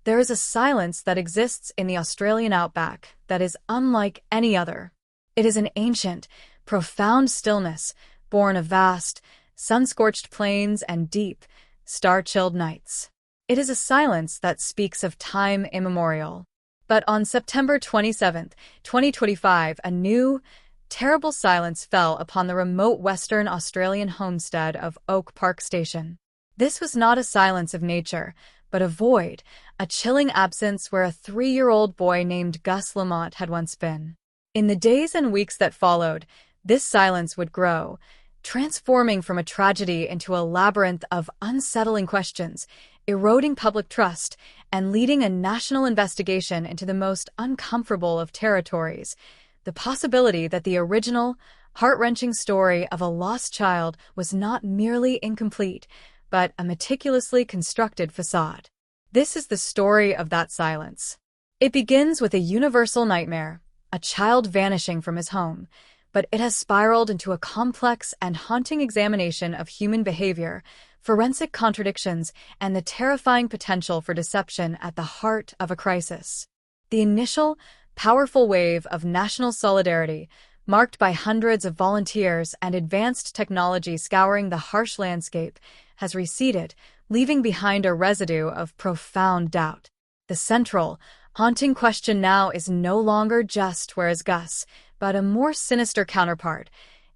There is a silence that exists in the Australian outback that is unlike any other. It is an ancient, profound stillness, born of vast, sun-scorched plains and deep, star-chilled nights. It is a silence that speaks of time immemorial. But on September 27, 2025, a new, terrible silence fell upon the remote Western Australian homestead of Oak Park Station. This was not a silence of nature, but a void, a chilling absence where a 3-year-old boy named Gus Lamont had once been. In the days and weeks that followed, this silence would grow, transforming from a tragedy into a labyrinth of unsettling questions, eroding public trust, and leading a national investigation into the most uncomfortable of territories. The possibility that the original, heart-wrenching story of a lost child was not merely incomplete, but a meticulously constructed facade. This is the story of that silence. It begins with a universal nightmare, a child vanishing from his home, but it has spiraled into a complex and haunting examination of human behavior, forensic contradictions, and the terrifying potential for deception at the heart of a crisis. The initial, powerful wave of national solidarity, marked by hundreds of volunteers and advanced technology scouring the harsh landscape, has receded, leaving behind a residue of profound doubt. The central, haunting question now is no longer just where is Gus, but a more sinister counterpart.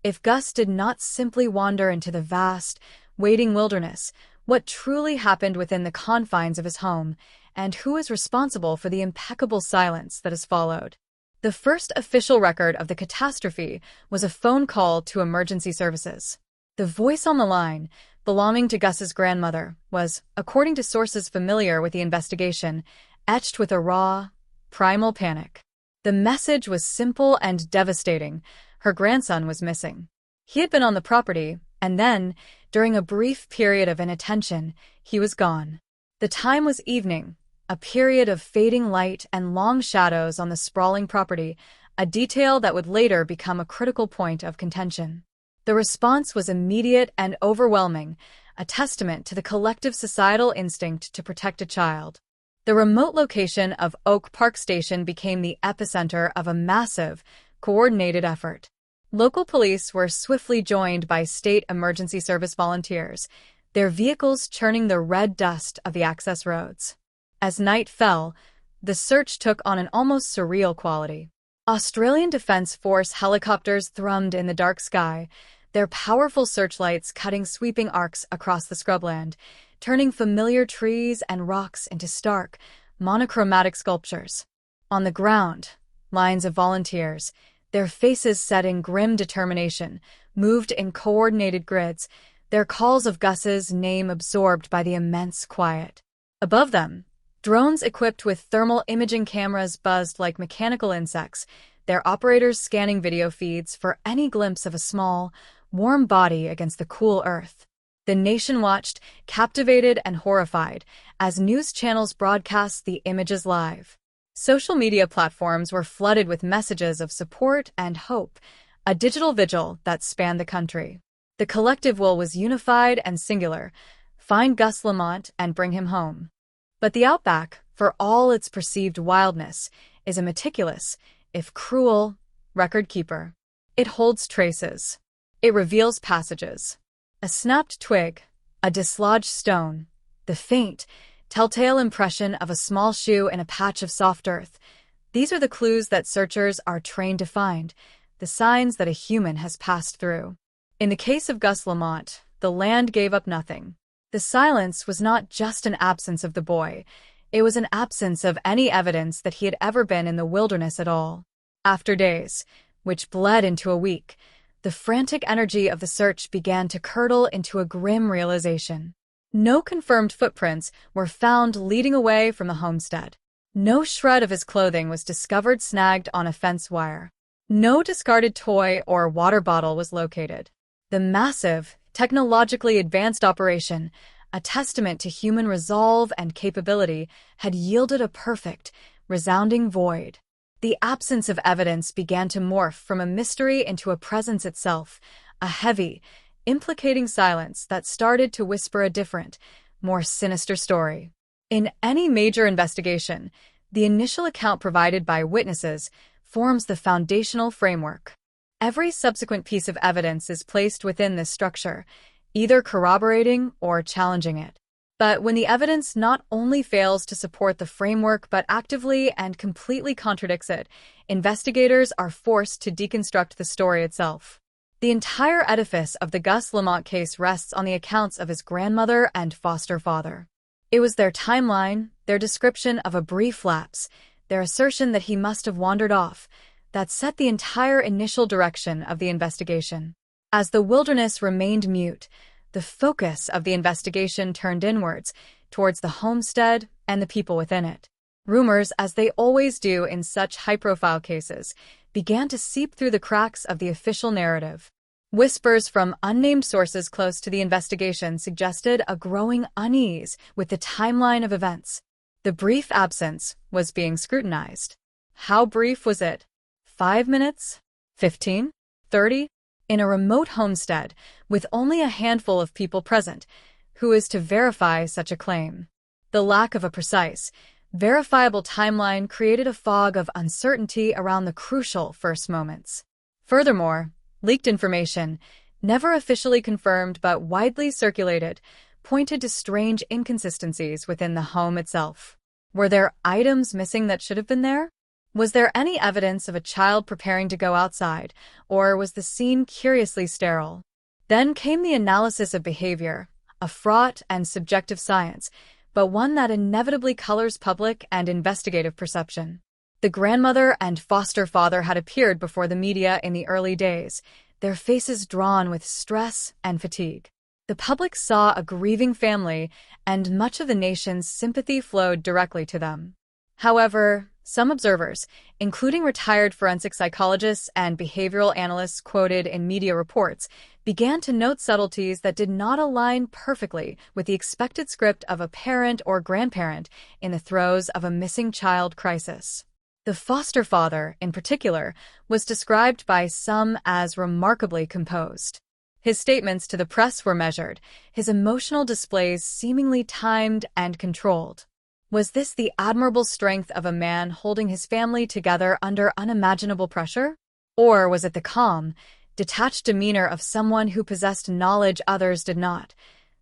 If Gus did not simply wander into the vast, waiting wilderness, what truly happened within the confines of his home, and who is responsible for the impeccable silence that has followed? The first official record of the catastrophe was a phone call to emergency services. The voice on the line, belonging to Gus's grandmother, was, according to sources familiar with the investigation, etched with a raw, primal panic. The message was simple and devastating. Her grandson was missing. He had been on the property, and then, during a brief period of inattention, he was gone. The time was evening, a period of fading light and long shadows on the sprawling property, a detail that would later become a critical point of contention. The response was immediate and overwhelming, a testament to the collective societal instinct to protect a child. The remote location of Oak Park Station became the epicenter of a massive, coordinated effort. Local police were swiftly joined by state emergency service volunteers, their vehicles churning the red dust of the access roads. As night fell, the search took on an almost surreal quality. Australian Defence Force helicopters thrummed in the dark sky, their powerful searchlights cutting sweeping arcs across the scrubland, turning familiar trees and rocks into stark, monochromatic sculptures. On the ground, lines of volunteers, their faces set in grim determination, moved in coordinated grids, their calls of Gus's name absorbed by the immense quiet. Above them, drones equipped with thermal imaging cameras buzzed like mechanical insects, their operators scanning video feeds for any glimpse of a small, warm body against the cool earth. The nation watched, captivated and horrified, as news channels broadcast the images live. Social media platforms were flooded with messages of support and hope, a digital vigil that spanned the country. The collective will was unified and singular: find Gus Lamont and bring him home. But the outback, for all its perceived wildness, is a meticulous, if cruel, record keeper. It holds traces. It reveals passages. A snapped twig, a dislodged stone, the faint, telltale impression of a small shoe in a patch of soft earth. These are the clues that searchers are trained to find, the signs that a human has passed through. In the case of Gus Lamont, the land gave up nothing. The silence was not just an absence of the boy, it was an absence of any evidence that he had ever been in the wilderness at all. After days, which bled into a week, the frantic energy of the search began to curdle into a grim realization. No confirmed footprints were found leading away from the homestead. No shred of his clothing was discovered snagged on a fence wire. No discarded toy or water bottle was located. The massive, technologically advanced operation, a testament to human resolve and capability, had yielded a perfect, resounding void. The absence of evidence began to morph from a mystery into a presence itself, a heavy, implicating silence that started to whisper a different, more sinister story. In any major investigation, the initial account provided by witnesses forms the foundational framework. Every subsequent piece of evidence is placed within this structure, either corroborating or challenging it. But when the evidence not only fails to support the framework but actively and completely contradicts it, investigators are forced to deconstruct the story itself. The entire edifice of the Gus Lamont case rests on the accounts of his grandmother and foster father. It was their timeline, their description of a brief lapse, their assertion that he must have wandered off, that set the entire initial direction of the investigation. As the wilderness remained mute, the focus of the investigation turned inwards, towards the homestead and the people within it. Rumors, as they always do in such high-profile cases, began to seep through the cracks of the official narrative. Whispers from unnamed sources close to the investigation suggested a growing unease with the timeline of events. The brief absence was being scrutinized. How brief was it? 5 minutes? 15? 30? In a remote homestead, with only a handful of people present, who is to verify such a claim? The lack of a precise, verifiable timeline created a fog of uncertainty around the crucial first moments. Furthermore, leaked information, never officially confirmed but widely circulated, pointed to strange inconsistencies within the home itself. Were there items missing that should have been there? Was there any evidence of a child preparing to go outside, or was the scene curiously sterile? Then came the analysis of behavior, a fraught and subjective science, but one that inevitably colors public and investigative perception. The grandmother and foster father had appeared before the media in the early days, their faces drawn with stress and fatigue. The public saw a grieving family, and much of the nation's sympathy flowed directly to them. However, some observers, including retired forensic psychologists and behavioral analysts quoted in media reports, began to note subtleties that did not align perfectly with the expected script of a parent or grandparent in the throes of a missing child crisis. The foster father, in particular, was described by some as remarkably composed. His statements to the press were measured, his emotional displays seemingly timed and controlled. Was this the admirable strength of a man holding his family together under unimaginable pressure? Or was it the calm, detached demeanor of someone who possessed knowledge others did not,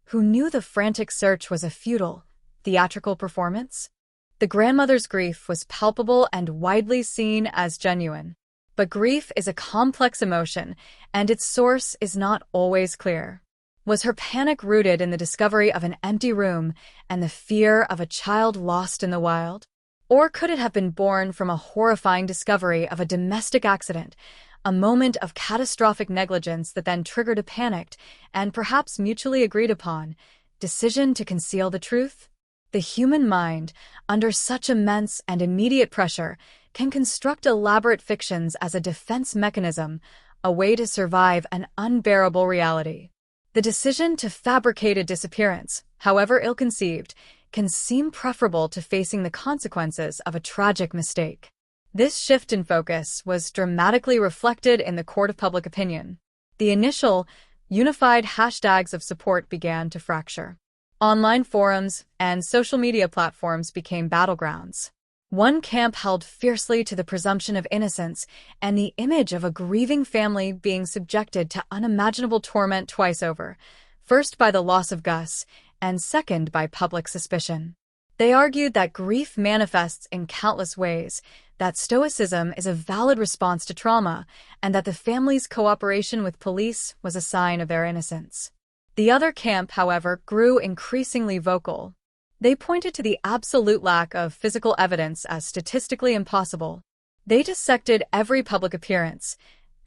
who knew the frantic search was a futile, theatrical performance? The grandmother's grief was palpable and widely seen as genuine. But grief is a complex emotion, and its source is not always clear. Was her panic rooted in the discovery of an empty room and the fear of a child lost in the wild? Or could it have been born from a horrifying discovery of a domestic accident, a moment of catastrophic negligence that then triggered a panicked, and perhaps mutually agreed upon, decision to conceal the truth? The human mind, under such immense and immediate pressure, can construct elaborate fictions as a defense mechanism, a way to survive an unbearable reality. The decision to fabricate a disappearance, however ill-conceived, can seem preferable to facing the consequences of a tragic mistake. This shift in focus was dramatically reflected in the court of public opinion. The initial, unified hashtags of support began to fracture. Online forums and social media platforms became battlegrounds. One camp held fiercely to the presumption of innocence and the image of a grieving family being subjected to unimaginable torment twice over, first by the loss of Gus, and second by public suspicion. They argued that grief manifests in countless ways, that stoicism is a valid response to trauma, and that the family's cooperation with police was a sign of their innocence. The other camp, however, grew increasingly vocal. They pointed to the absolute lack of physical evidence as statistically impossible. They dissected every public appearance,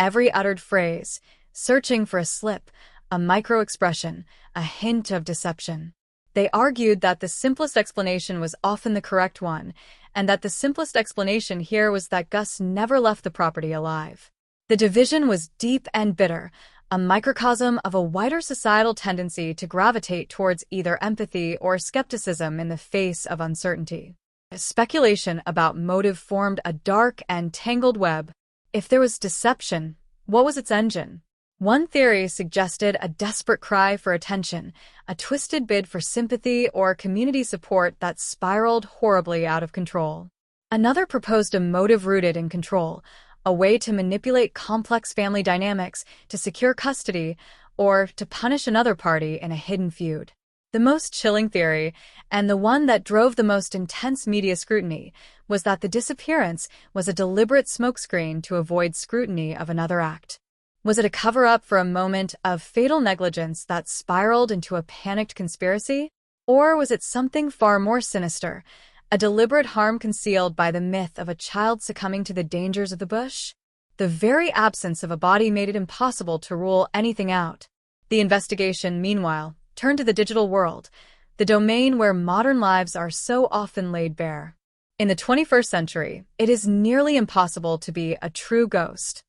every uttered phrase, searching for a slip, a micro-expression, a hint of deception. They argued that the simplest explanation was often the correct one, and that the simplest explanation here was that Gus never left the property alive. The division was deep and bitter, a microcosm of a wider societal tendency to gravitate towards either empathy or skepticism in the face of uncertainty. Speculation about motive formed a dark and tangled web. If there was deception, what was its engine? One theory suggested a desperate cry for attention, a twisted bid for sympathy or community support that spiraled horribly out of control. Another proposed a motive rooted in control, a way to manipulate complex family dynamics to secure custody or to punish another party in a hidden feud. The most chilling theory, and the one that drove the most intense media scrutiny, was that the disappearance was a deliberate smokescreen to avoid scrutiny of another act. Was it a cover-up for a moment of fatal negligence that spiraled into a panicked conspiracy? Or was it something far more sinister, a deliberate harm concealed by the myth of a child succumbing to the dangers of the bush? The very absence of a body made it impossible to rule anything out. The investigation, meanwhile, turned to the digital world, the domain where modern lives are so often laid bare. In the 21st century, it is nearly impossible to be a true ghost.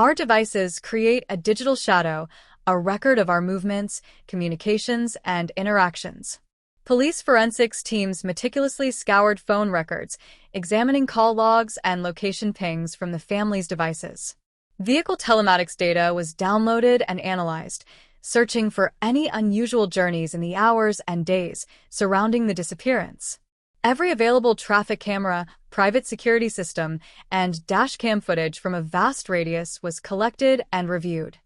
Our devices create a digital shadow, a record of our movements, communications, and interactions. Police forensics teams meticulously scoured phone records, examining call logs and location pings from the family's devices. Vehicle telematics data was downloaded and analyzed, searching for any unusual journeys in the hours and days surrounding the disappearance. Every available traffic camera, private security system, and dashcam footage from a vast radius was collected and reviewed.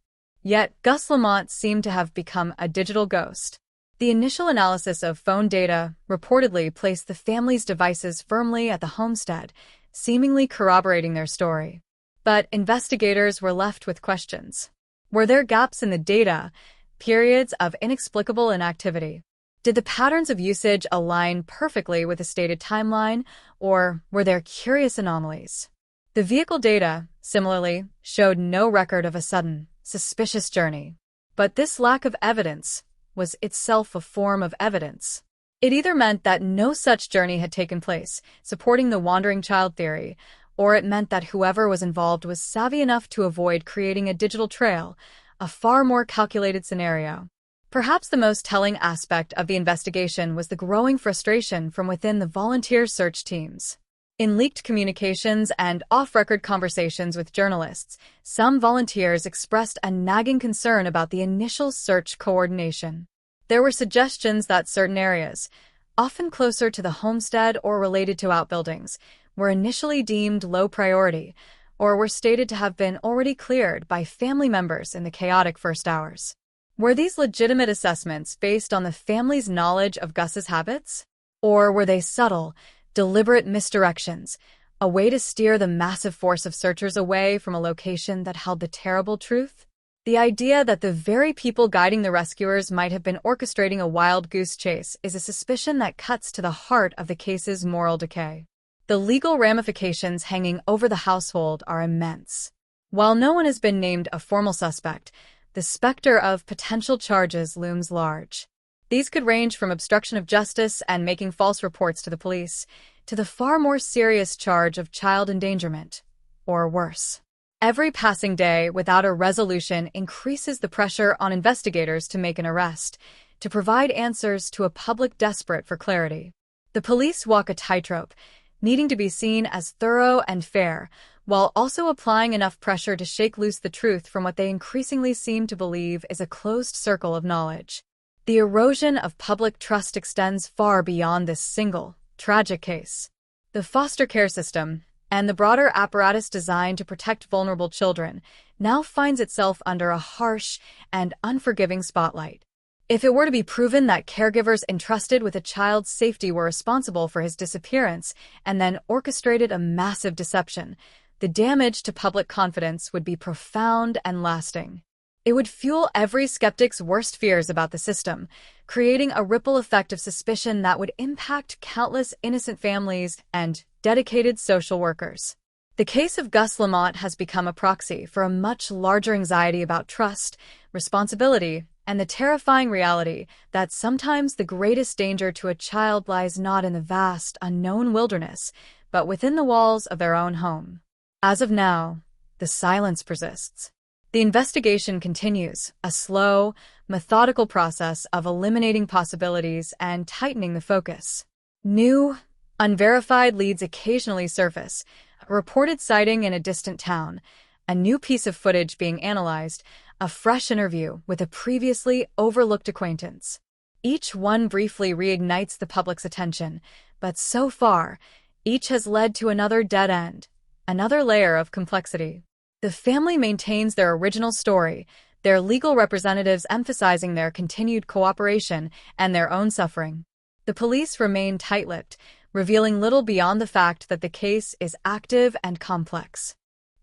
Yet, Gus Lamont seemed to have become a digital ghost. The initial analysis of phone data reportedly placed the family's devices firmly at the homestead, seemingly corroborating their story. But investigators were left with questions. Were there gaps in the data, periods of inexplicable inactivity? Did the patterns of usage align perfectly with the stated timeline, or were there curious anomalies? The vehicle data, similarly, showed no record of a sudden, suspicious journey. But this lack of evidence was itself a form of evidence. It either meant that no such journey had taken place, supporting the wandering child theory, or it meant that whoever was involved was savvy enough to avoid creating a digital trail, a far more calculated scenario. Perhaps the most telling aspect of the investigation was the growing frustration from within the volunteer search teams. In leaked communications and off-record conversations with journalists, some volunteers expressed a nagging concern about the initial search coordination. There were suggestions that certain areas, often closer to the homestead or related to outbuildings, were initially deemed low priority, or were stated to have been already cleared by family members in the chaotic first hours. Were these legitimate assessments based on the family's knowledge of Gus's habits? Or were they subtle, deliberate misdirections, a way to steer the massive force of searchers away from a location that held the terrible truth? The idea that the very people guiding the rescuers might have been orchestrating a wild goose chase is a suspicion that cuts to the heart of the case's moral decay. The legal ramifications hanging over the household are immense. While no one has been named a formal suspect, the specter of potential charges looms large. These could range from obstruction of justice and making false reports to the police, to the far more serious charge of child endangerment, or worse. Every passing day without a resolution increases the pressure on investigators to make an arrest, to provide answers to a public desperate for clarity. The police walk a tightrope, needing to be seen as thorough and fair, while also applying enough pressure to shake loose the truth from what they increasingly seem to believe is a closed circle of knowledge. The erosion of public trust extends far beyond this single, tragic case. The foster care system, and the broader apparatus designed to protect vulnerable children, now finds itself under a harsh and unforgiving spotlight. If it were to be proven that caregivers entrusted with a child's safety were responsible for his disappearance and then orchestrated a massive deception, the damage to public confidence would be profound and lasting. It would fuel every skeptic's worst fears about the system, creating a ripple effect of suspicion that would impact countless innocent families and dedicated social workers. The case of Gus Lamont has become a proxy for a much larger anxiety about trust, responsibility, and the terrifying reality that sometimes the greatest danger to a child lies not in the vast, unknown wilderness, but within the walls of their own home. As of now, the silence persists. The investigation continues, a slow, methodical process of eliminating possibilities and tightening the focus. New, unverified leads occasionally surface, a reported sighting in a distant town, a new piece of footage being analyzed, a fresh interview with a previously overlooked acquaintance. Each one briefly reignites the public's attention, but so far, each has led to another dead end, another layer of complexity. The family maintains their original story, their legal representatives emphasizing their continued cooperation and their own suffering. The police remain tight-lipped, revealing little beyond the fact that the case is active and complex.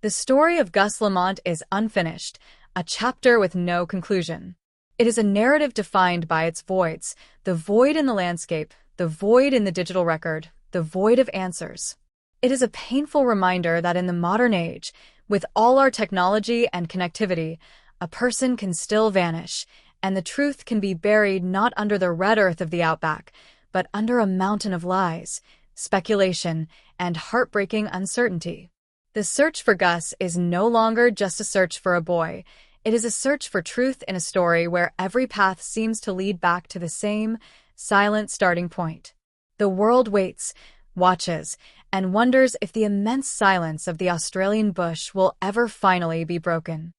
The story of Gus Lamont is unfinished, a chapter with no conclusion. It is a narrative defined by its voids, the void in the landscape, the void in the digital record, the void of answers. It is a painful reminder that in the modern age, with all our technology and connectivity, a person can still vanish, and the truth can be buried not under the red earth of the outback, but under a mountain of lies, speculation, and heartbreaking uncertainty. The search for Gus is no longer just a search for a boy. It is a search for truth in a story where every path seems to lead back to the same, silent starting point. The world waits, watches, and wonders if the immense silence of the Australian bush will ever finally be broken.